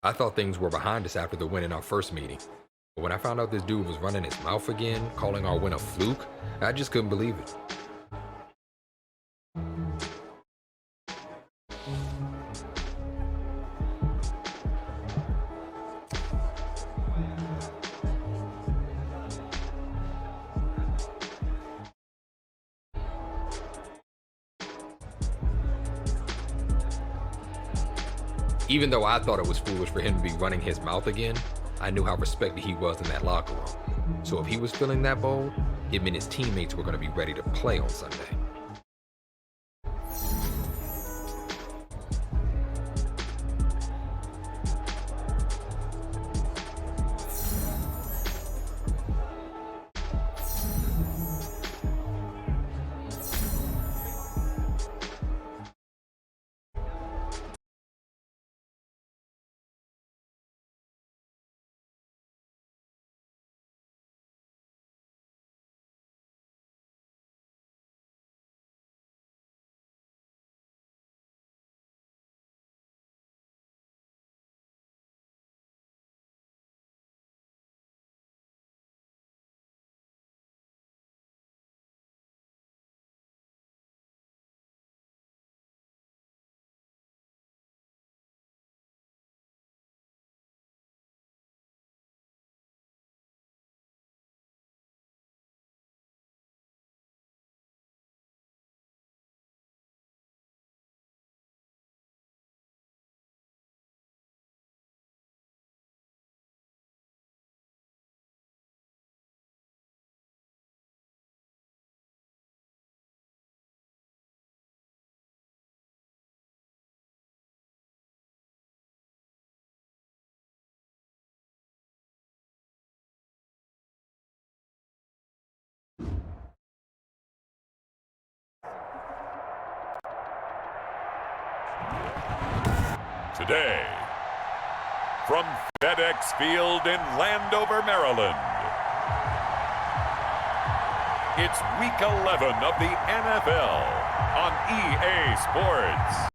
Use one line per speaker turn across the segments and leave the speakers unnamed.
I thought things were behind us after the win in our first meeting. But when I found out this dude was running his mouth again, calling our win a fluke, I just couldn't believe it. Even though I thought it was foolish for him to be running his mouth again, I knew how respected he was in that locker room. So if he was feeling that bold, it meant his teammates were going to be ready to play on Sunday.
Today, from FedEx Field in Landover, Maryland, it's Week 11 of the NFL on EA Sports.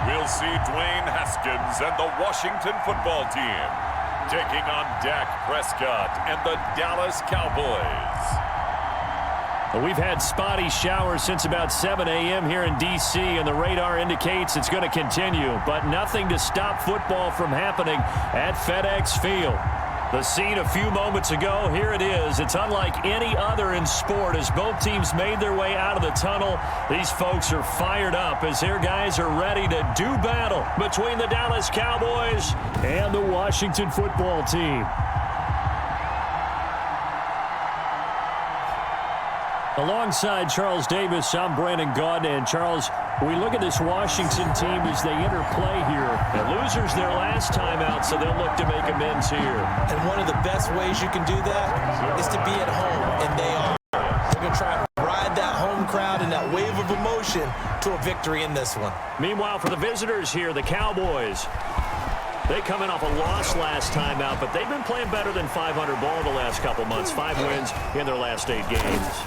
We'll see Dwayne Haskins and the Washington football team taking on Dak Prescott and the Dallas Cowboys.
Well, we've had spotty showers since about 7 a.m. here in D.C., and the radar indicates it's going to continue, but nothing to stop football from happening at FedEx Field. The scene a few moments ago, here it is. It's unlike any other in sport as both teams made their way out of the tunnel. These folks are fired up as their guys are ready to do battle between the Dallas Cowboys and the Washington football team. Alongside Charles Davis, I'm Brandon Gaudin. And Charles, we look at this Washington team as they interplay here. The losers their last time out, so they'll look to make amends here.
And one of the best ways you can do that is to be at home, and they are. They're going to try to ride that home crowd and that wave of emotion to a victory in this one.
Meanwhile, for the visitors here, the Cowboys, they come in off a loss last time out, but they've been playing better than 500 ball the last couple months. 5 wins in their last 8 games.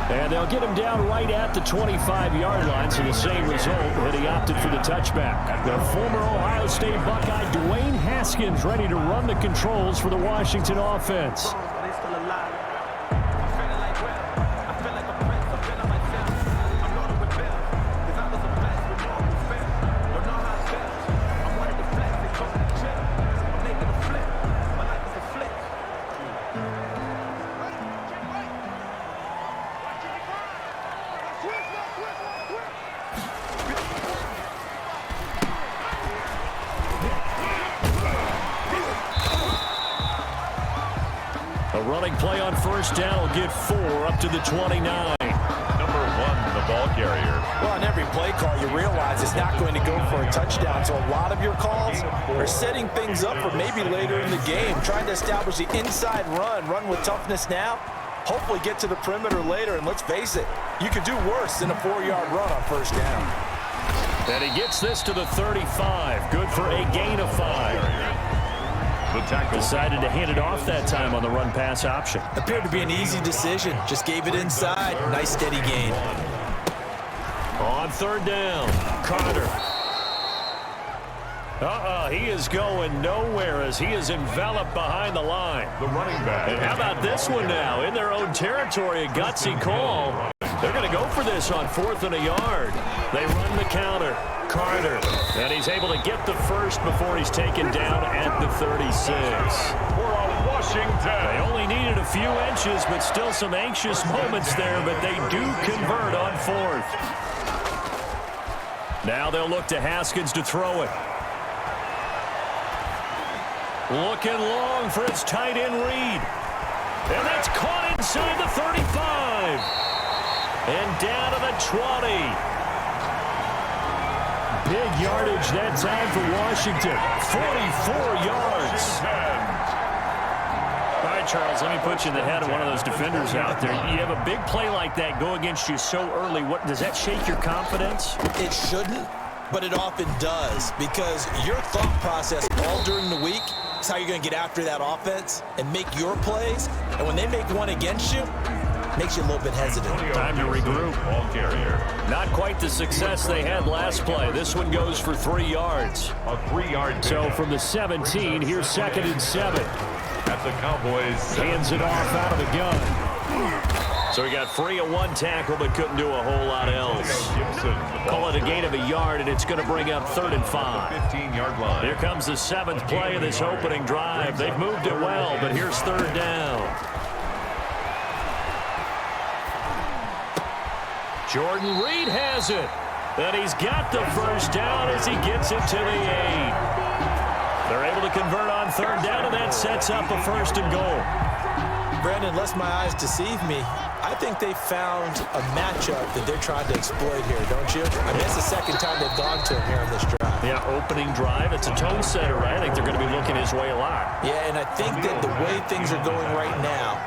And they'll get him down right at the 25-yard line, so the same result, but he opted for the touchback. The former Ohio State Buckeye, Dwayne Haskins, ready to run the controls for the Washington offense. Running play on first down will get 4 up to the 29.
Number 1, the ball carrier.
Well, on every play call, you realize it's not going to go for a touchdown. So a lot of your calls are setting things up for maybe later in the game, trying to establish the inside run with toughness now, hopefully get to the perimeter later. And let's face it, you could do worse than a 4-yard run on first down.
And he gets this to the 35. Good for a gain of 5. Decided to hand it off that time on the run-pass option.
Appeared to be an easy decision. Just gave it inside. Nice steady gain.
On third down, Carter. He is going nowhere as he is enveloped behind the line.
The running back.
And how about this one now? In their own territory, a gutsy call. They're going to go for this on 4th and a yard. They run the counter. Carter. And he's able to get the first before he's taken down at the 36.
For a Washington.
They only needed a few inches, but still some anxious moments there, but they do convert on 4th. Now they'll look to Haskins to throw it. Looking long for his tight end Reed. And that's caught inside the 35. And down to the 20. Big yardage that time for Washington. 44 yards. All right, Charles, let me put you in the head of one of those defenders out there. You have a big play like that go against you so early. What does that shake your confidence?
It shouldn't, but it often does, because your thought process all during the week is how you're going to get after that offense and make your plays. And when they make one against you, makes you a little bit hesitant.
Time to regroup.
Ball carrier.
Not quite the success they had last play. This one goes for 3 yards.
A 3-yard.
So from the 17, here's 2nd and 7.
At the Cowboys.
Hands it off out of the gun. So he got free of one tackle, but couldn't do a whole lot else. Call it a gain of a yard, and it's going to bring up 3rd and 5.
15-yard line.
Here comes the 7th play of this opening drive. They've moved it well, but here's 3rd down. Jordan Reed has it. And he's got the first down as he gets it to the 8. They're able to convert on 3rd down, and that sets up a 1st and goal.
Brandon, unless my eyes deceive me, I think they found a matchup that they're trying to exploit here, don't you? I mean, it's the 2nd time they've gone to him here on this drive.
Yeah, opening drive. It's a tone setter, right? I think they're going to be looking his way a lot.
Yeah, and I think that the way things are going right now,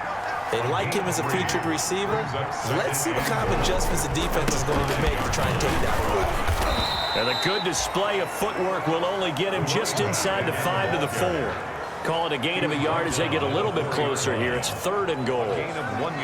they like him as a featured receiver. Let's see what kind of adjustments the defense is going to make to try and take that away.
And a good display of footwork will only get him just inside the 5 to the 4. Call it a gain of a yard as they get a little bit closer here. It's 3rd and goal.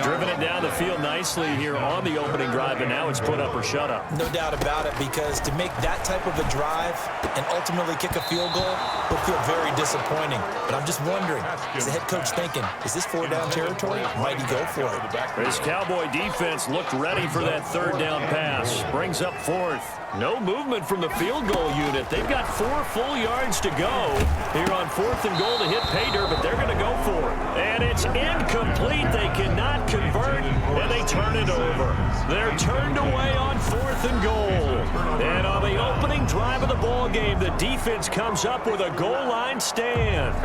Driven it down the field nicely here on the opening drive, and now it's put up or shut up.
No doubt about it, because to make that type of a drive and ultimately kick a field goal will feel very disappointing. But I'm just wondering, is the head coach thinking, is this 4-down territory? Might he go for it?
This Cowboy defense looked ready for that 3rd down pass. Brings up 4th. No movement from the field goal unit. They've got 4 full yards to go here on 4th and goal to hit pay dirt, but they're going to go for it. And it's incomplete. They cannot convert, and they turn it over. They're turned away on 4th and goal. And on the opening drive of the ball game, the defense comes up with a goal line stand.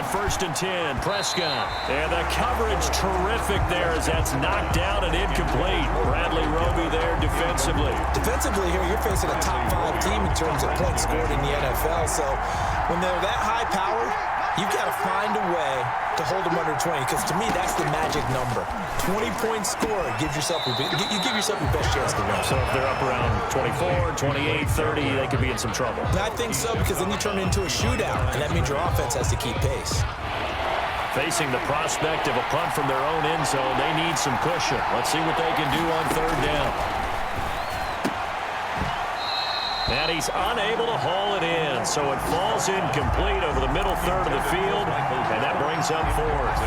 First and 10, Prescott. And the coverage terrific there as that's knocked down and incomplete. Bradley Roby there defensively.
Defensively here, you're facing a top 5 team in terms of points scored in the NFL. So when they're that high powered, you've got to find a way to hold them under 20, because to me, that's the magic number. 20-point score gives yourself you give yourself your best chance to win.
So if they're up around 24, 28, 30, they could be in some trouble.
I think so, because then you turn it into a shootout, and that means your offense has to keep pace.
Facing the prospect of a punt from their own end zone, they need some cushion. Let's see what they can do on 3rd down. And he's unable to haul it in, so it falls incomplete over the middle third of the field, and that brings up 4th.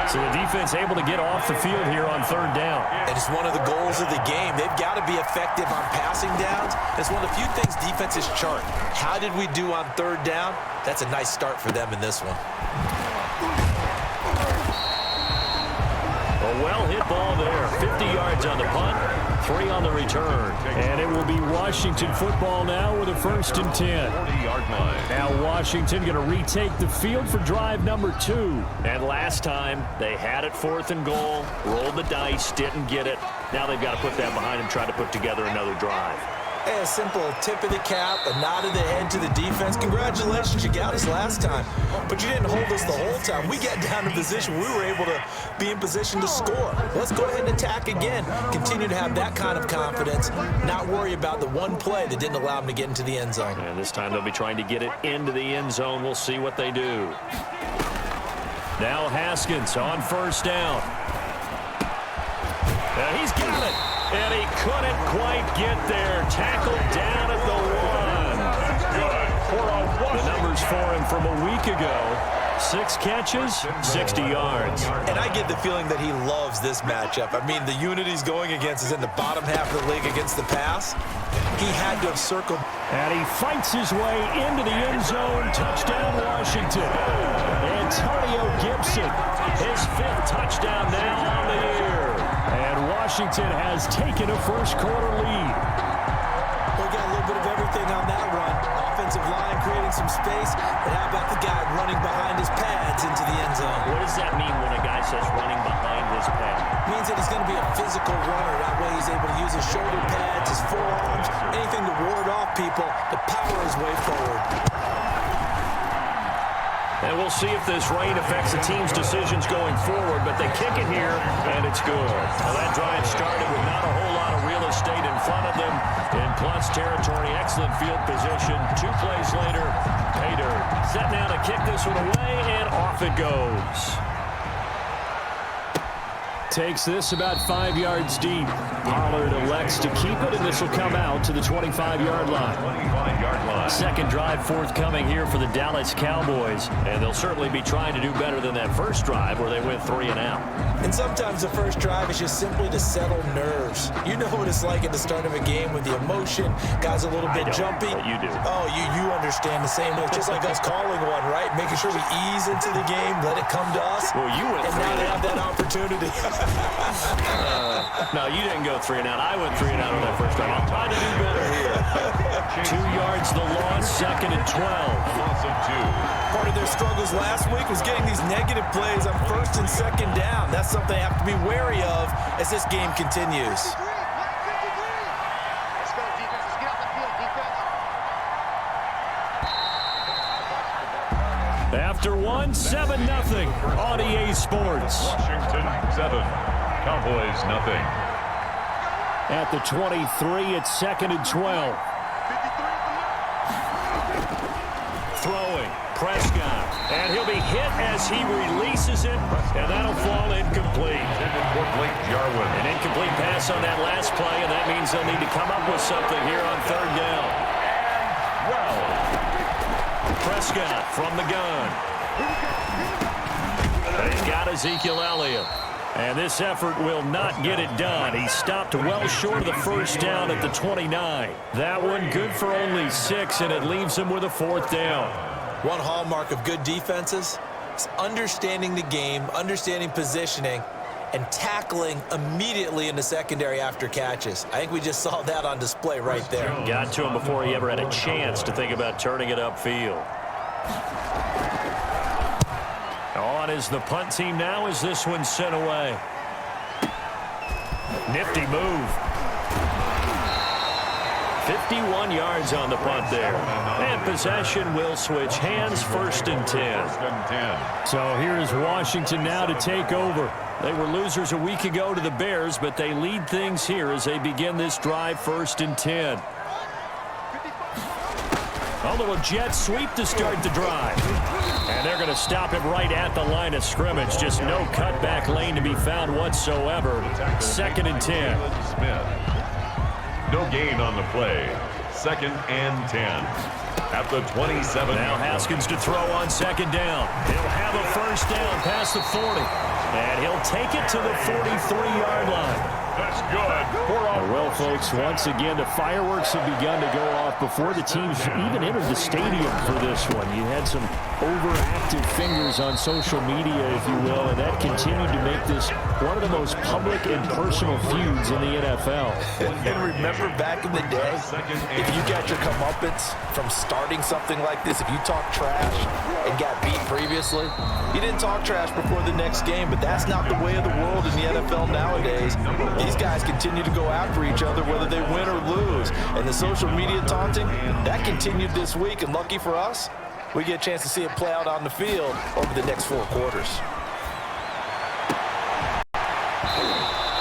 So the defense able to get off the field here on third down.
And it's one of the goals of the game. They've got to be effective on passing downs. It's one of the few things defenses chart. How did we do on third down? That's a nice start for them in this one.
A well-hit ball there. 50 yards on the punt, 3 on the return. And it will be Washington football now with a 1st and 10.
40-yard line.
Now Washington going to retake the field for drive number 2. And last time, they had it 4th and goal, rolled the dice, didn't get it. Now they've got to put that behind them, try to put together another drive.
Hey, a simple tip of the cap, a nod of the head to the defense. Congratulations, you got us last time. But you didn't hold us the whole time. We got down in position. We were able to be in position to score. Let's go ahead and attack again. Continue to have that kind of confidence. Not worry about the one play that didn't allow them to get into the end zone.
And this time they'll be trying to get it into the end zone. We'll see what they do. Now Haskins on 1st down. He's got it. And he couldn't quite get there. Tackled down at the 1. The numbers for him from a week ago. 6 catches, 60 yards.
And I get the feeling that he loves this matchup. I mean, the unit he's going against is in the bottom half of the league against the pass. He had to have circled.
And he fights his way into the end zone. Touchdown, Washington. Antonio Gibson, his 5th touchdown now on the year. And Washington has taken a first-quarter lead.
We got a little bit of everything on that run. Offensive line creating some space. But how about the guy running behind his pads into the end zone?
What does that mean when a guy says running behind his pad?
It means that he's going to be a physical runner. That way he's able to use his shoulder pads, his forearms, anything to ward off people to power his way forward.
And we'll see if this rain affects the team's decisions going forward, but they kick it here, and it's good. Well, that drive started with not a whole lot of real estate in front of them in plus territory. Excellent field position. 2 plays later, pay dirt. Set now to kick this one away, and off it goes. Takes this about 5 yards deep. Pollard elects to keep it, and this will come out to the 25-yard line.
25-yard line.
Second drive forthcoming here for the Dallas Cowboys, and they'll certainly be trying to do better than that first drive where they went 3 and out.
And sometimes the first drive is just simply to settle nerves. You know what it's like at the start of a game with the emotion. Guys a little bit jumpy.
But you do.
Oh, you understand the same way. Just like us calling one, right? Making sure we ease into the game, let it come to us.
Well, you went
and
3
now
and
they
out.
have that opportunity.
No, you didn't go 3 and out. I went 3 and out on that first drive. I'm trying to do better here. 2 yards the loss, 2nd and 12.
Loss of 2.
Part of their struggles last week was getting these negative plays on 1st and 2nd down. That's something they have to be wary of as this game continues.
Let's go, defense. Let's get out the field, defense.
After 7-0 on EA Sports.
Washington 7. Cowboys nothing.
At the 23, it's 2nd and 12. Throwing, Prescott, and he'll be hit as he releases it, and that'll fall incomplete.
For Blake Jarwin.
An incomplete pass on that last play, and that means they'll need to come up with something here on 3rd down.
Well,
Prescott from the gun. And he's got Ezekiel Elliott. And this effort will not get it done. He stopped well short of the first down at the 29. That one good for only 6, and it leaves him with a 4th down.
One hallmark of good defenses is understanding the game, understanding positioning, and tackling immediately in the secondary after catches. I think we just saw that on display right there.
Got to him before he ever had a chance to think about turning it upfield. On is the punt team now as this one's sent away. Nifty move. 51 yards on the punt there. And possession will switch hands, 1st and 10.
1st and 10.
So here's Washington now to take over. They were losers a week ago to the Bears, but they lead things here as they begin this drive, 1st and 10. A little jet sweep to start the drive. And they're going to stop him right at the line of scrimmage. Just no cutback lane to be found whatsoever. 2nd and 10.
Smith. No gain on the play. 2nd and 10. At the 27.
Now Haskins to throw on 2nd down. He'll have a 1st down past the 40. And he'll take it to the 43-yard line.
That's good.
Well, folks, once again, the fireworks have begun to go off before the teams even entered the stadium for this one. You had some overactive fingers on social media, if you will, and that continued to make this one of the most public and personal feuds in the NFL.
And remember back in the day, if you got your comeuppance from starting something like this, if you talked trash and got beat previously, you didn't talk trash before the next game, but that's not the way of the world in the NFL nowadays. These guys continue to go after each other whether they win or lose. And the social media taunting, that continued this week. And lucky for us, we get a chance to see it play out on the field over the next 4 quarters.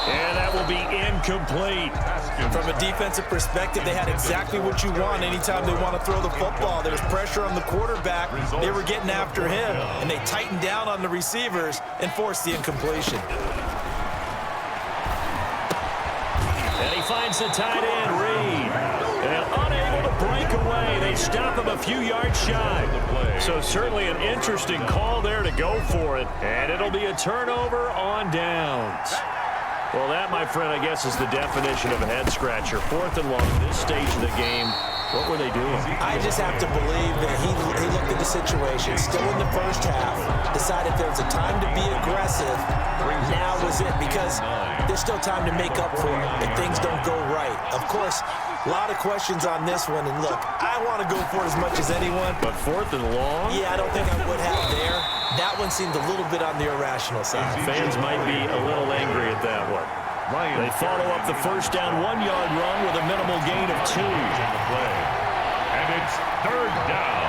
And that will be incomplete.
From a defensive perspective, they had exactly what you want anytime they want to throw the football. There was pressure on the quarterback. They were getting after him, and they tightened down on the receivers and forced the incompletion.
And he finds the tight end, Reed. And unable to break away. They stop him a few yards shy. So certainly an interesting call there to go for it. And it'll be a turnover on downs. Well, that, my friend, I guess is the definition of a head-scratcher. 4th and long at this stage of the game. What were they doing?
I just have to believe that he looked at the situation, still in the first half, decided there was a time to be aggressive. Now was it, because there's still time to make up for it if things don't go right. Of course, a lot of questions on this one, and look, I want to go for it as much as anyone.
But 4th and long?
Yeah, I don't think I would have there. That one seemed a little bit on the irrational side.
Fans might be a little angry at that one. They follow up the first down 1-yard run with a minimal gain of 2.
And it's 3rd down.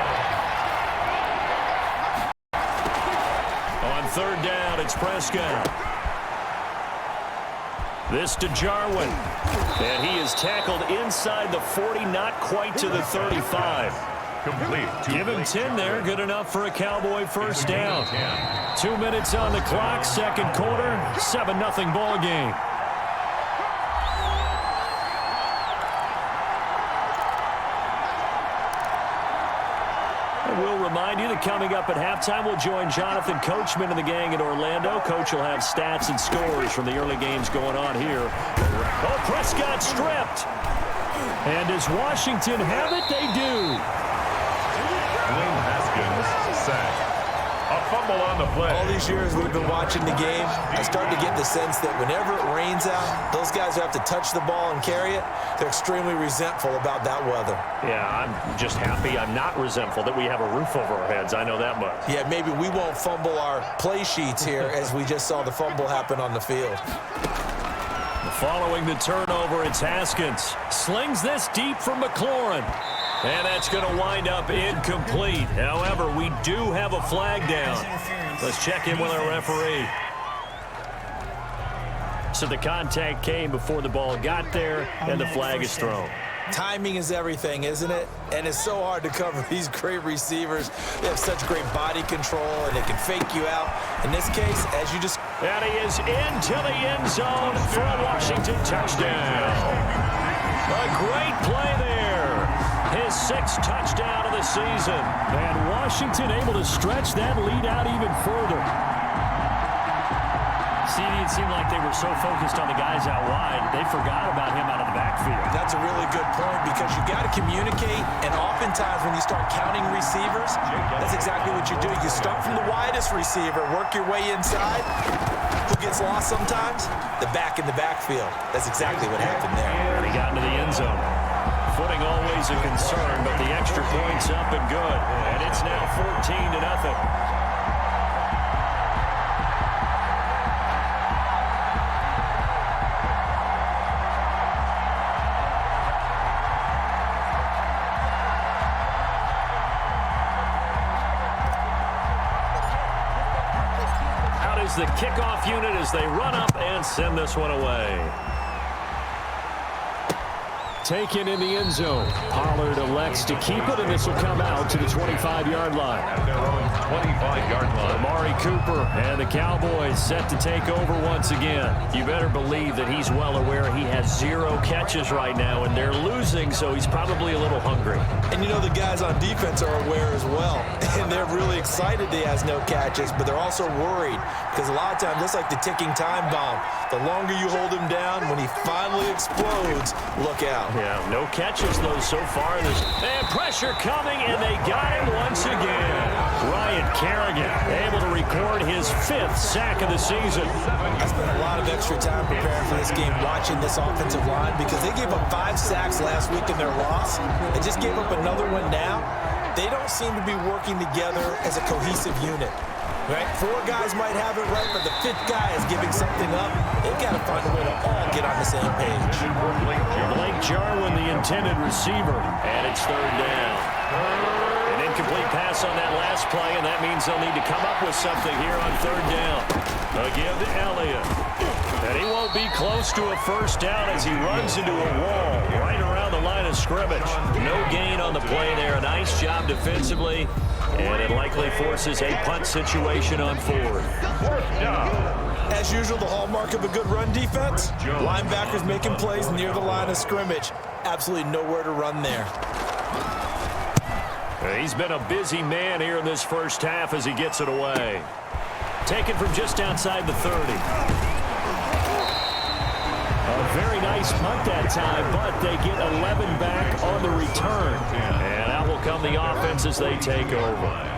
On 3rd down, it's Prescott. This to Jarwin. And he is tackled inside the 40, not quite to the 35.
Complete.
Give him 10 there. Good enough for a Cowboy first down. 2 minutes on the clock, second quarter. 7-0 ball game. We'll remind you that coming up at halftime, we'll join Jonathan Coachman and the gang in Orlando. Coach will have stats and scores from the early games going on here. Oh, Prescott stripped. And does Washington have it? They do.
Dwayne Haskins sacked. A fumble on the play.
All these years we've been watching the game, I start to get the sense that whenever it rains out, those guys who have to touch the ball and carry it, they're extremely resentful about that weather.
Yeah, I'm just happy I'm not resentful that we have a roof over our heads. I know that much.
Yeah, maybe we won't fumble our play sheets here as we just saw the fumble happen on the field.
Following the turnover, it's Haskins. Slings this deep from McLaurin. And that's going to wind up incomplete. However, we do have a flag down. Let's check in with our referee. So the contact came before the ball got there, and the flag is thrown.
Timing is everything, isn't it? And it's so hard to cover these great receivers. They have such great body control, and they can fake you out. In this case, as you just...
And he is into the end zone for a Washington touchdown. A great play there. His 6th touchdown of the season. And Washington able to stretch that lead out even further. See, it seemed like they were so focused on the guys out wide, they forgot about him out of the backfield.
That's a really good point, because you got to communicate, and oftentimes when you start counting receivers, that's exactly what you do. You start from the widest receiver, work your way inside. Who gets lost sometimes? The back in the backfield. That's exactly what happened there.
And he got into the end zone. Footing always a concern, but the extra point's up and good. And it's now 14-0. Out is the kickoff unit as they run up and send this one away. taken in the end zone. Pollard elects to keep it, and this will come out to the 25-yard line.
At their own 25-yard line.
Amari Cooper and the Cowboys set to take over once again. You better believe that he's well aware he has 0 catches right now, and they're losing, so he's probably a little hungry.
And you know the guys on defense are aware as well. And they're really excited he has no catches, but they're also worried because a lot of times it's like the ticking time bomb. The longer you hold him down, when he finally explodes, look out.
Yeah, no catches, though, so far. And pressure coming, and they got him once again. Ryan Kerrigan able to record his 5th sack of the season.
I spent a lot of extra time preparing for this game, watching this offensive line, because they gave up 5 sacks last week in their loss. They just gave up another one now. They don't seem to be working together as a cohesive unit. Right? 4 guys might have it right, but the 5th guy is giving something up. They've got to find a way to all get on the same page.
Blake Jarwin, the intended receiver, and it's 3rd down. An incomplete pass on that last play, and that means they'll need to come up with something here on 3rd down. They'll give to Elliott. And he won't be close to a first down as he runs into a wall right around the line of scrimmage. No gain on the play there. A nice job defensively. And it likely forces a punt situation on 4th.
As usual, the hallmark of a good run defense, linebackers making plays near the line of scrimmage. Absolutely nowhere to run there.
He's been a busy man here in this first half as he gets it away. Taken from just outside the 30. A very nice punt that time, but they get 11 back on the return. And out will come the offense as they take over.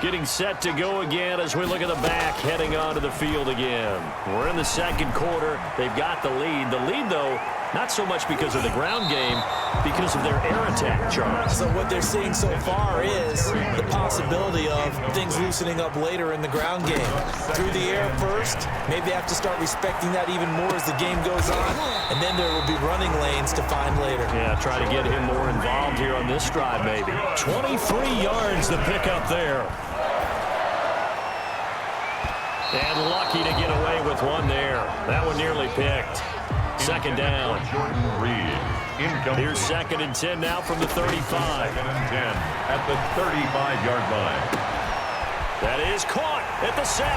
Getting set to go again as we look at the back heading onto the field again. We're in the second quarter. They've got the lead. The lead, though, not so much because of the ground game, because of their air attack, Charles.
So what they're seeing so far is the possibility of things loosening up later in the ground game. Through the air first, maybe they have to start respecting that even more as the game goes on, and then there will be running lanes to find later.
Yeah, try to get him more involved here on this drive, maybe. 23 yards to pick up there. And lucky to get away with one there. That one nearly picked. Second down. Here's 2nd and 10 now from the 35.
2nd and 10 at the 35-yard line.
That is caught at the 7.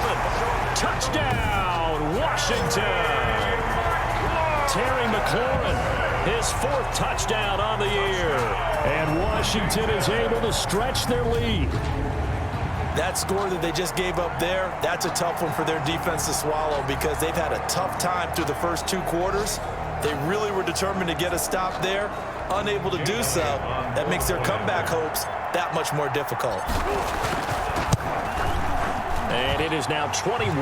Touchdown, Washington. Terry McLaurin, his 4th touchdown on the year. And Washington is able to stretch their lead.
That score that they just gave up there, that's a tough one for their defense to swallow because they've had a tough time through the first 2 quarters. They really were determined to get a stop there, unable to do so. That makes their comeback hopes that much more difficult.
And it is now 21-0.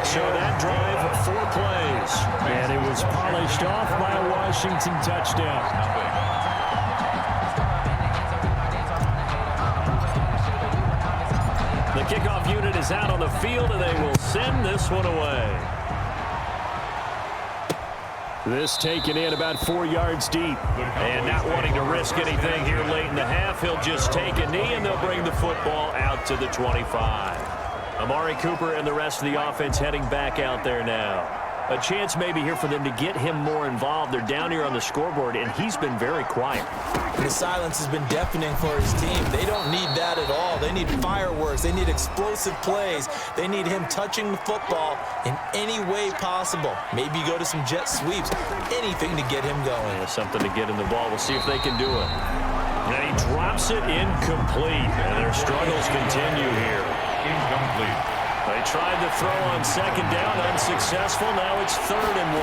So that drive, 4 plays. And it was polished off by a Washington touchdown. The kickoff unit is out on the field, and they will send this one away. This taken in about 4 yards deep. And not wanting to risk anything here late in the half, he'll just take a knee, and they'll bring the football out to the 25. Amari Cooper and the rest of the offense heading back out there now. A chance maybe here for them to get him more involved. They're down here on the scoreboard, and he's been very quiet.
The silence has been deafening for his team. They don't need that at all. They need fireworks. They need explosive plays. They need him touching the football in any way possible. Maybe go to some jet sweeps. Anything to get him going.
Yeah, something to get in the ball. We'll see if they can do it. And he drops it incomplete. And their struggles continue here.
Incomplete.
They tried to throw on 2nd down, unsuccessful. Now it's 3rd and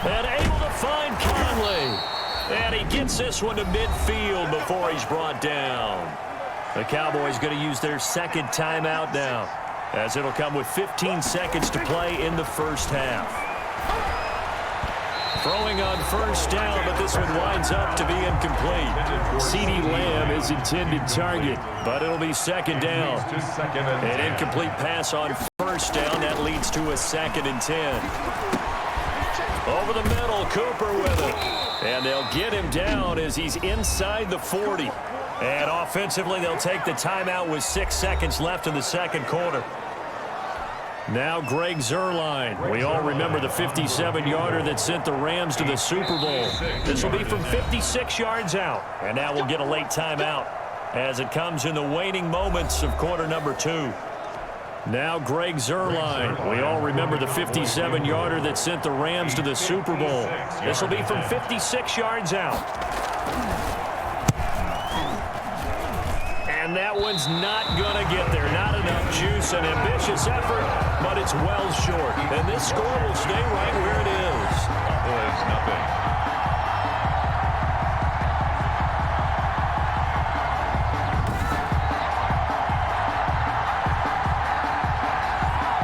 1. And able to find Conley. And he gets this one to midfield before he's brought down. The Cowboys going to use their 2nd timeout now, as it'll come with 15 seconds to play in the first half. Throwing on 1st down, but this one winds up to be incomplete. CeeDee Lamb is intended target, but it'll be 2nd down. An incomplete pass on 1st down. That leads to a 2nd and 10. Over the middle, Cooper with it. And they'll get him down as he's inside the 40. And offensively, they'll take the timeout with 6 seconds left in the second quarter. Now Greg Zuerlein. We all remember the 57-yarder that sent the Rams to the Super Bowl. This will be from 56 yards out. And now we'll get a late timeout as it comes in the waning moments of quarter number 2. Now Greg Zuerlein. We all remember the 57-yarder that sent the Rams to the Super Bowl. This will be from 56 yards out. And that one's not going to get there. Not enough juice. An ambitious effort, but it's well short. And this score will stay right where it is.
It's nothing.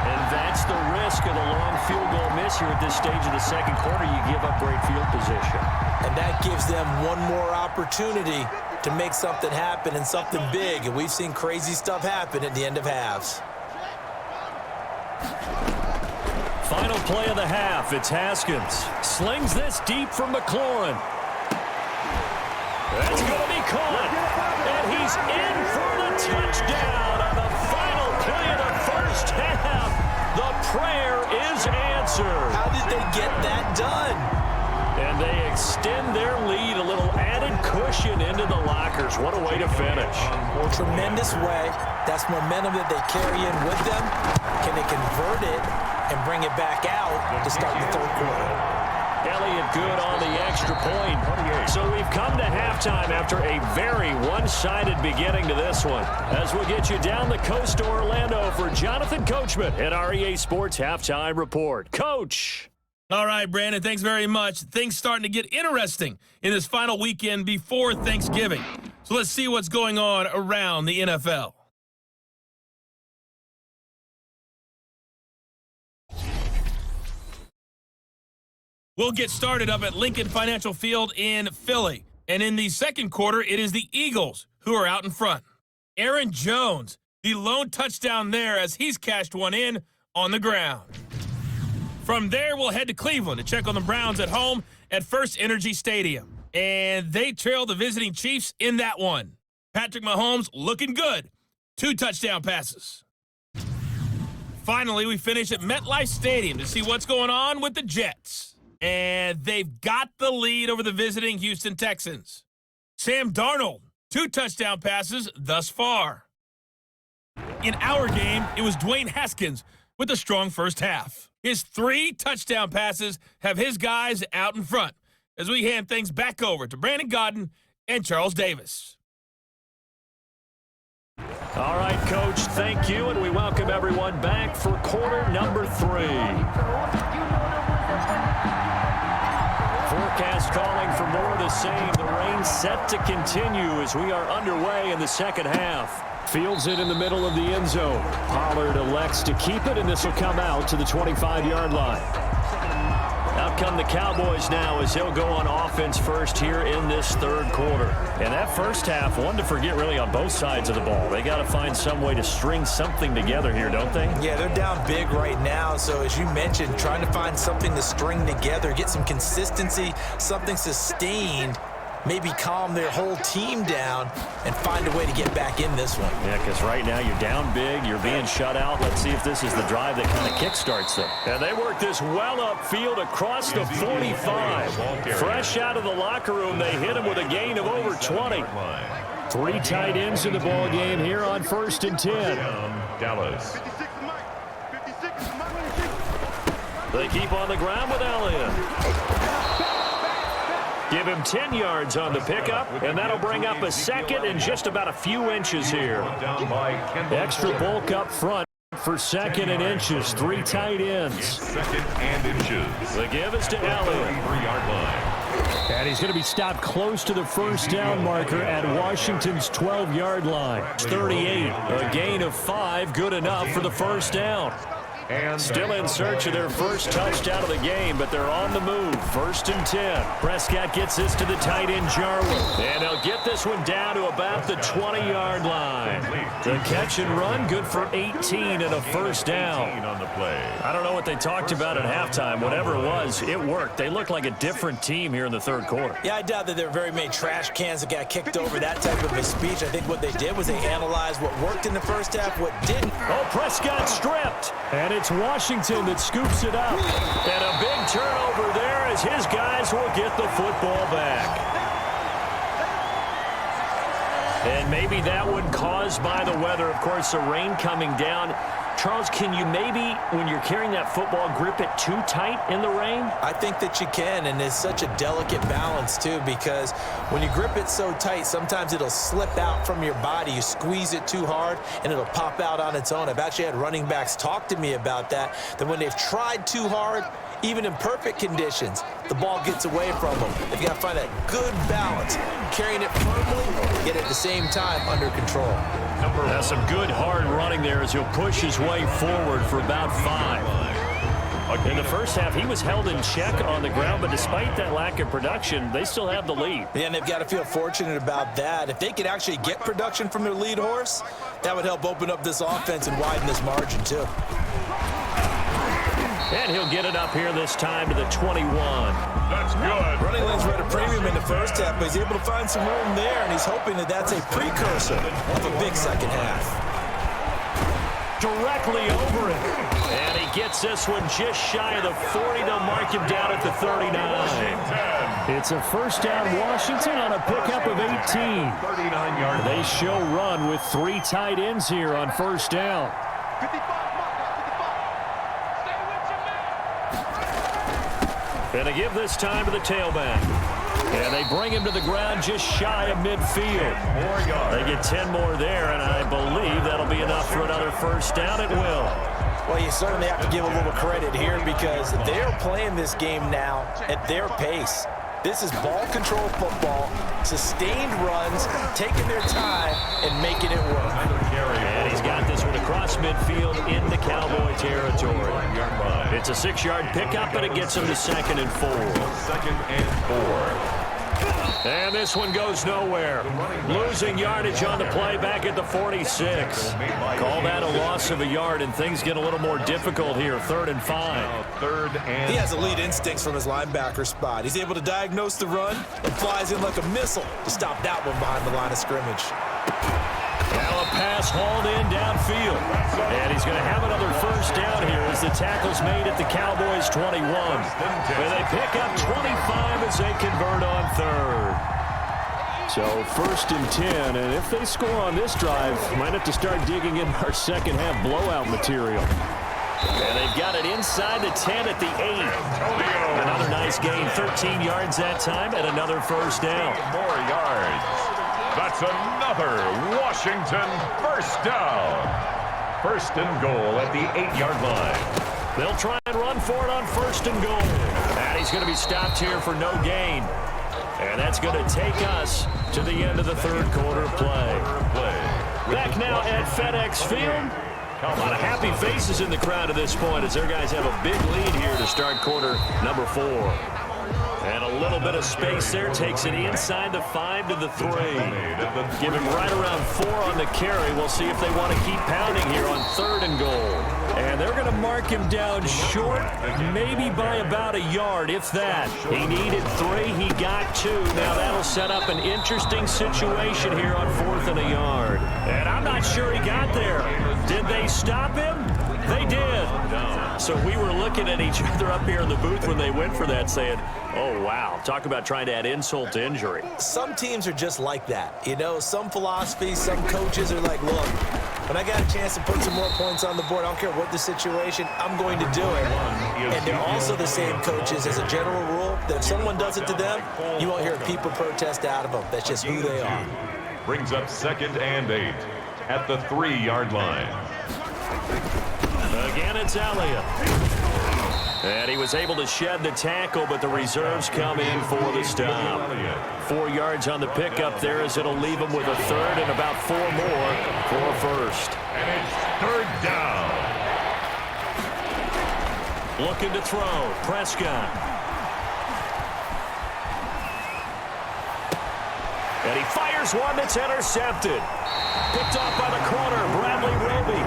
And that's the risk of the long field goal miss here at this stage of the second quarter. You give up great field position.
And that gives them one more opportunity to make something happen and something big. And we've seen crazy stuff happen at the end of halves.
Final play of the half. It's Haskins. Slings this deep from McLaurin. That's going to be caught. And he's in for the touchdown on the final play of the first half. The prayer is answered.
How did they get that done?
And they extend their lead, a little added cushion into the lockers. What a way to finish.
Tremendous way. That's momentum that they carry in with them. Can they convert it and bring it back out to start the third quarter?
Elliott good on the extra point. So we've come to halftime after a very one-sided beginning to this one. As we'll get you down the coast to Orlando for Jonathan Coachman at our EA Sports Halftime Report. Coach.
All right, Brandon, thanks very much. Things starting to get interesting in this final weekend before Thanksgiving. So let's see what's going on around the NFL. We'll get started up at Lincoln Financial Field in Philly. And in the second quarter, it is the Eagles who are out in front. Aaron Jones, the lone touchdown there as he's cashed one in on the ground. From there, we'll head to Cleveland to check on the Browns at home at First Energy Stadium. And they trail the visiting Chiefs in that one. Patrick Mahomes looking good. 2 touchdown passes. Finally, we finish at MetLife Stadium to see what's going on with the Jets. And they've got the lead over the visiting Houston Texans. Sam Darnold, 2 touchdown passes thus far. In our game, it was Dwayne Haskins with a strong first half. His 3 touchdown passes have his guys out in front as we hand things back over to Brandon Godden and Charles Davis.
All right, Coach, thank you, and we welcome everyone back for quarter number 3. Forecast calling for more of the same. The rain set to continue as we are underway in the second half. Fields it in the middle of the end zone. Pollard elects to keep it, and this will come out to the 25-yard line. Out come the Cowboys now as he'll go on offense first here in this third quarter. And that first half, one to forget really on both sides of the ball. They got to find some way to string something together here, don't they?
Yeah, they're down big right now. So as you mentioned, trying to find something to string together, get some consistency, something sustained, maybe calm their whole team down and find a way to get back in this one.
Yeah, because right now you're down big, you're being shut out. Let's see if this is the drive that kind of kickstarts them. And they work this well upfield across the 45. Fresh out of the locker room, they hit him with a gain of over 20. 3 tight ends in the ball game here on 1st and 10.
Dallas.
They keep on the ground with Elliott. Give him 10 yards on the pickup, and that'll bring up a second and just about a few inches here. Extra bulk up front for second and inches. 3 tight ends.
Second and inches.
The give is to Elliott.
3-yard line.
And he's going to be stopped close to the first down marker at Washington's 12-yard line. 38, a gain of 5, good enough for the first down. Still in search of their first touchdown of the game, but they're on the move. 1st and 10. Prescott gets this to the tight end, Jarwin. And he'll get this one down to about the 20-yard line. The catch and run, good for 18 and a first down.
On the play.
I don't know what they talked about at halftime. Whatever it was, it worked. They look like a different team here in the third quarter.
Yeah, I doubt that there are very many trash cans that got kicked over, that type of a speech. I think what they did was they analyzed what worked in the first half, what didn't.
Oh, Prescott stripped. And it's Washington that scoops it up. And a big turnover there as his guys will get the football back. And maybe that one caused by the weather. Of course, the rain coming down. Charles, can you maybe, when you're carrying that football, grip it too tight in the rain?
I think that you can, and it's such a delicate balance, too, because when you grip it so tight, sometimes it'll slip out from your body. You squeeze it too hard, and it'll pop out on its own. I've actually had running backs talk to me about that when they've tried too hard, even in perfect conditions, the ball gets away from them. They've got to find that good balance, carrying it firmly, yet at the same time under control.
That's some good hard running there as he'll push his way forward for about 5. In the first half, he was held in check on the ground, but despite that lack of production, they still have the lead.
Yeah, and they've got to feel fortunate about that. If they could actually get production from their lead horse, that would help open up this offense and widen this margin, too.
And he'll get it up here this time to the 21.
That's good.
Running lanes were at a premium in the first half, but he's able to find some room there, and he's hoping that that's a precursor of a big second half.
Directly over it. And he gets this one just shy of the 40. They'll mark him down at the 39. It's a first down Washington on a pickup of 18.
39-yard.
They show run with 3 tight ends here on first down. And they give this time to the tailback. And they bring him to the ground just shy of midfield. They get 10 more there, and I believe that'll be enough for another first down. It will.
Well, you certainly have to give a little credit here because they're playing this game now at their pace. This is ball control football, sustained runs, taking their time and making it work.
And he's got this one across midfield into Cowboy territory. It's a 6-yard pickup, and it gets him to 2nd and 4.
2nd and 4.
And this one goes nowhere. Losing yardage on the play back at the 46. Call that a loss of a yard, and things get a little more difficult here. 3rd and 5.
3rd and
He has elite instincts from his linebacker spot. He's able to diagnose the run and flies in like a missile to stop that one behind the line of scrimmage.
Now a pass hauled in downfield. And he's going to have another first down here as the tackle's made at the Cowboys' 21. Where they pick up 25 as they convert on 3rd. So 1st and 10, and if they score on this drive, might have to start digging in our second half blowout material. And they've got it inside the 10 at the 8. Another nice gain, 13 yards that time, and another first down.
more yards. That's another Washington first down. 1st and goal at the 8-yard line.
They'll try and run for it on 1st and goal. And he's going to be stopped here for no gain. And that's going to take us to the end of the 3rd quarter play. Back now at FedEx Field. A lot of happy faces in the crowd at this point as their guys have a big lead here to start quarter number 4. And a little bit of space there takes it inside the 5 to the 3. Give him right around 4 on the carry. We'll see if they want to keep pounding here on 3rd and goal. And they're going to mark him down short, maybe by about a yard, if that. He needed 3. He got 2. Now that'll set up an interesting situation here on 4th and a yard. And I'm not sure he got there. Did they stop him? They did. So we were looking at each other up here in the booth when they went for that saying, oh, wow, talk about trying to add insult to injury.
Some teams are just like that. You know, some philosophies, some coaches are like, look, when I got a chance to put some more points on the board, I don't care what the situation, I'm going to do it. And they're also the same coaches as a general rule that if someone does it to them, you won't hear people protest out of them. That's just who they are.
Brings up 2nd and 8 at the 3-yard line.
Again, it's Elliott. And he was able to shed the tackle, but the reserves come in for the stop. 4 yards on the pickup there as it'll leave him with a 3rd and about 4 more for 1st.
And it's 3rd down.
Looking to throw. Prescott. And he fires one that's intercepted. Picked off by the corner, Bradley Roby.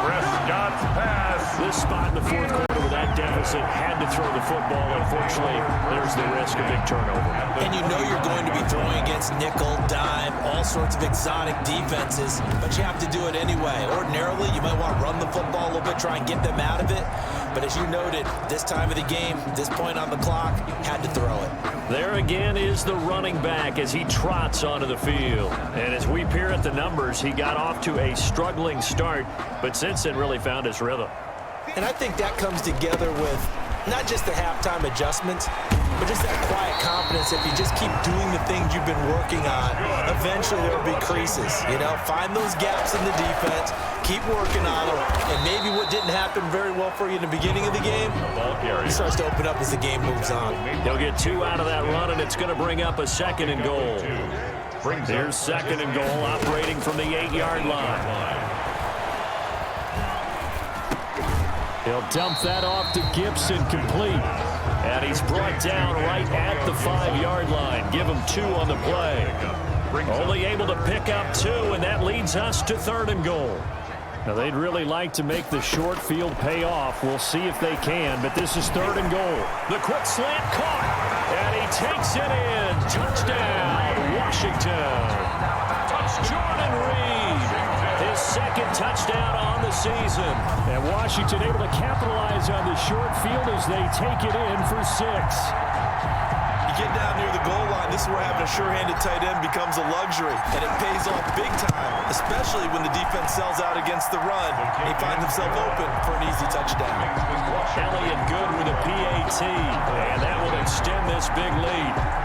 Prescott's pass
This spot in the fourth quarter with that deficit, had to throw the football. Unfortunately, there's the risk of big turnover.
And you know you're going to be throwing against nickel, dime, all sorts of exotic defenses, but you have to do it anyway. Ordinarily, you might want to run the football a little bit, try and get them out of it. But as you noted, this time of the game, this point on the clock, had to throw it.
There again is the running back as he trots onto the field. And as we peer at the numbers, he got off to a struggling start, but since then really found his rhythm.
And I think that comes together with not just the halftime adjustments, but just that quiet confidence. If you just keep doing the things you've been working on, eventually there will be creases. You know, find those gaps in the defense, keep working on them, and maybe what didn't happen very well for you in the beginning of the game, it starts to open up as the game moves on.
He'll get 2 out of that run, and it's going to bring up a 2nd and goal. Here's 2nd and goal, operating from the 8-yard line. He'll dump that off to Gibson, complete. And he's brought down right at the 5-yard line. Give him 2 on the play. Only able to pick up 2, and that leads us to 3rd and goal. Now, they'd really like to make the short field pay off. We'll see if they can, but this is 3rd and goal. The quick slant caught, and he takes it in. Touchdown, Washington. Jordan Reed, his 2nd touchdown on the season. And Washington able to capitalize on the short field as they take it in for 6.
You get down near the goal line, this is where having a sure-handed tight end becomes a luxury, and it pays off big time, especially when the defense sells out against the run. He finds himself open for an easy touchdown.
Elliott good with a PAT, and that will extend this big lead.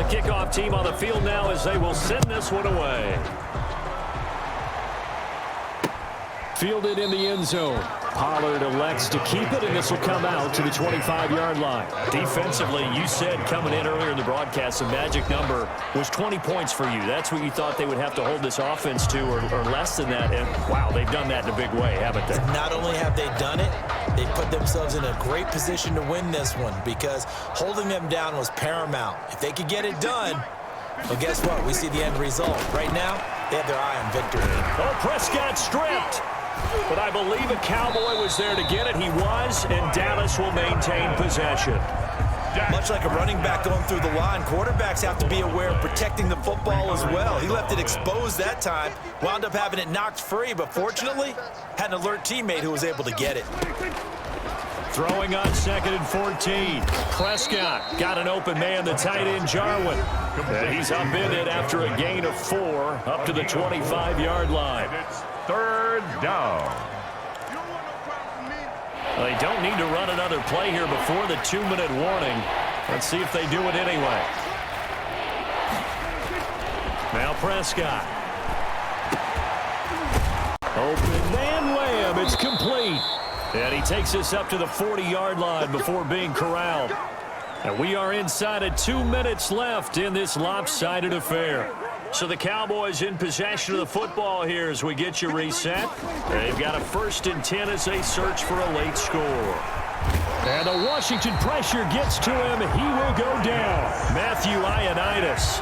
Kickoff team on the field now as they will send this one away. Fielded in the end zone. Pollard elects to keep it, and this will come out to the 25-yard line. Defensively, you said coming in earlier in the broadcast, the magic number was 20 points for you. That's what you thought they would have to hold this offense to, or less than that. And, wow, they've done that in a big way, haven't they?
Not only have they done it, they put themselves in a great position to win this one because holding them down was paramount. If they could get it done, well, guess what? We see the end result. Right now, they have their eye on victory.
Oh, Prescott stripped. But I believe a Cowboy was there to get it. He was, and Dallas will maintain possession.
Much like a running back going through the line, quarterbacks have to be aware of protecting the football as well. He left it exposed that time, wound up having it knocked free, but fortunately, had an alert teammate who was able to get it.
Throwing on 2nd and 14. Prescott got an open man, the tight end, Jarwin. And he's upended after a gain of 4 up to the 25-yard line.
3rd down.
Well, they don't need to run another play here before the 2-minute warning. Let's see if they do it anyway. Now Prescott. Open man, Lamb. It's complete. And he takes us up to the 40-yard line before being corralled. And we are inside of 2 minutes left in this lopsided affair. So the Cowboys in possession of the football here as we get you reset. They've got a 1st and 10 as they search for a late score. And the Washington pressure gets to him. He will go down. Matthew Ioannidis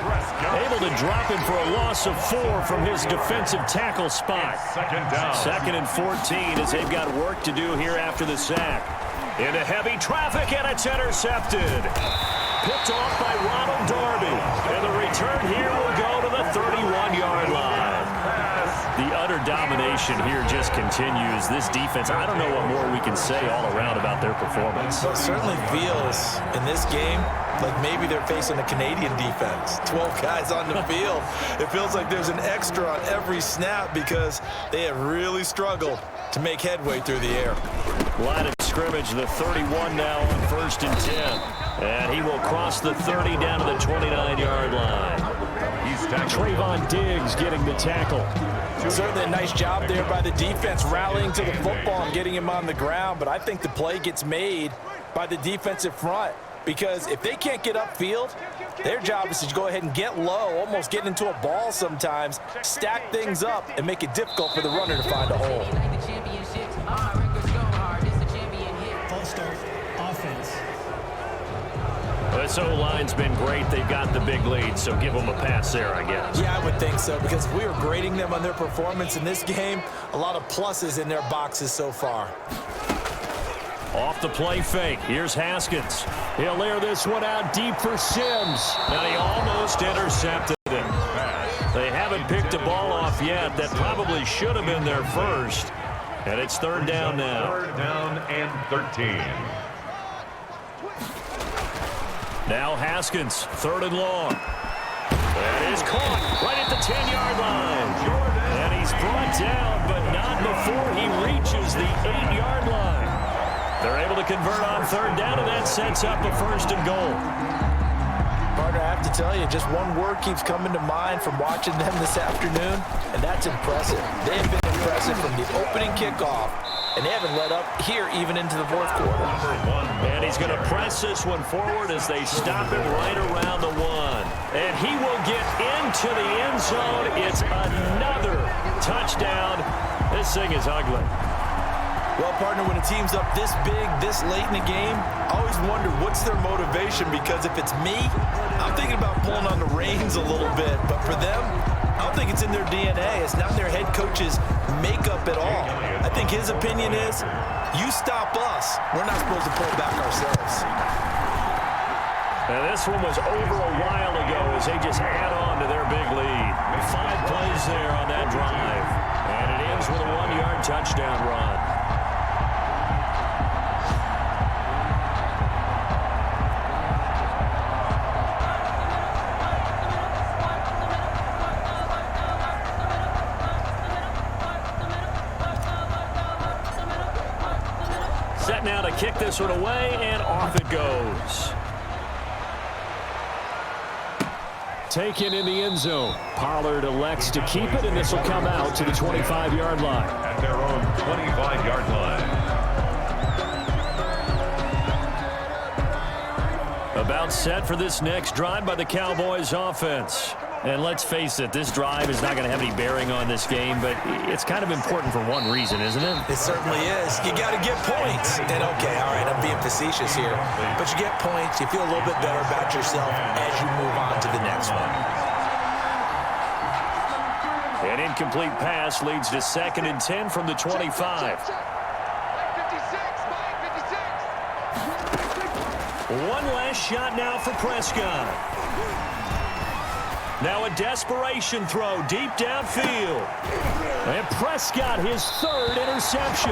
able to drop him for a loss of 4 from his defensive tackle spot. 2nd and 14 as they've got work to do here after the sack. Into heavy traffic, and it's intercepted. Picked off by Ronald Darby. And the return here will go to the 31-yard line. The utter domination here just continues. This defense, I don't know what more we can say all around about their performance.
Well, it certainly feels in this game like maybe they're facing a Canadian defense. 12 guys on the field. It feels like there's an extra on every snap because they have really struggled to make headway through the air.
Line of scrimmage, the 31 now on 1st and 10. And he will cross the 30 down to the 29-yard line. Trayvon Diggs getting the tackle.
Certainly a nice job there by the defense rallying to the football and getting him on the ground, but I think the play gets made by the defensive front because if they can't get upfield, their job is to go ahead and get low, almost get into a ball sometimes, stack things up, and make it difficult for the runner to find a hole.
False start, offense.
This O-line's been great. They've got the big lead, so give them a pass there, I guess.
Yeah, I would think so, because if we were grading them on their performance in this game, a lot of pluses in their boxes so far.
Off the play fake. Here's Haskins. He'll air this one out deep for Sims. And he almost intercepted him. They haven't picked a ball off yet. That probably should have been their first. And it's third down now.
Third down and 13.
Now Haskins, third and long. That is caught right at the 10-yard line. And he's brought down, but not before he reaches the 8-yard line. They're able to convert on third down, and that sets up a first and goal.
Partner, I have to tell you, just one word keeps coming to mind from watching them this afternoon, and that's impressive. They have been impressive from the opening kickoff, and they haven't let up here even into the fourth quarter.
And he's going to press this one forward as they stop him right around the 1. And he will get into the end zone. It's another touchdown. This thing is ugly.
Well, partner, when a team's up this big, this late in the game, I always wonder what's their motivation, because if it's me, I'm thinking about pulling on the reins a little bit. But for them, I don't think it's in their DNA. It's not their head coach's makeup at all. I think his opinion is, you stop us, we're not supposed to pull back ourselves.
And this one was over a while ago as they just add on to their big lead. 5 plays there on that drive. And it ends with a 1-yard touchdown run. Set now to kick this one away, and off it goes. Taken in the end zone. Pollard elects to keep it, and this will come out to the 25-yard line.
At their own 25-yard line.
About set for this next drive by the Cowboys offense. And let's face it, this drive is not going to have any bearing on this game, but it's kind of important for one reason, isn't it?
It certainly is. You got to get points. And okay, all right, I'm being facetious here, but you get points, you feel a little bit better about yourself as you move on to the next one.
An incomplete pass leads to 2nd and 10 from the 25. One last shot now for Prescott. Now a desperation throw deep downfield. And Prescott, his 3rd interception.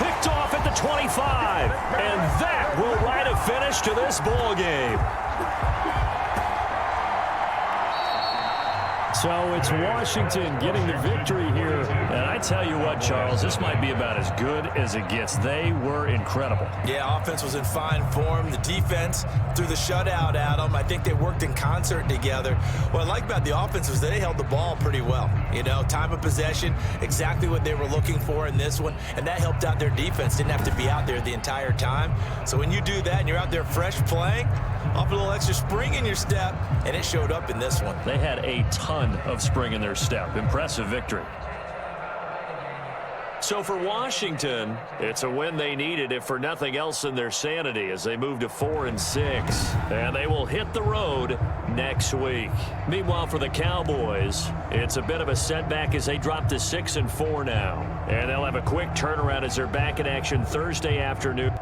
Picked off at the 25. And that will write a finish to this ball game. So it's Washington getting the victory here. And I tell you what, Charles, this might be about as good as it gets. They were incredible.
Yeah, offense was in fine form. The defense threw the shutout at them. I think they worked in concert together. What I like about the offense was they held the ball pretty well. You know, time of possession, exactly what they were looking for in this one. And that helped out their defense. Didn't have to be out there the entire time. So when you do that and you're out there fresh playing, off a little extra spring in your step, and it showed up in this one.
They had a ton of spring in their step. Impressive victory. So for Washington, it's a win they needed, if for nothing else than their sanity, as they move to 4-6. And they will hit the road next week. Meanwhile, for the Cowboys, it's a bit of a setback as they drop to 6-4 now. And they'll have a quick turnaround as they're back in action Thursday afternoon.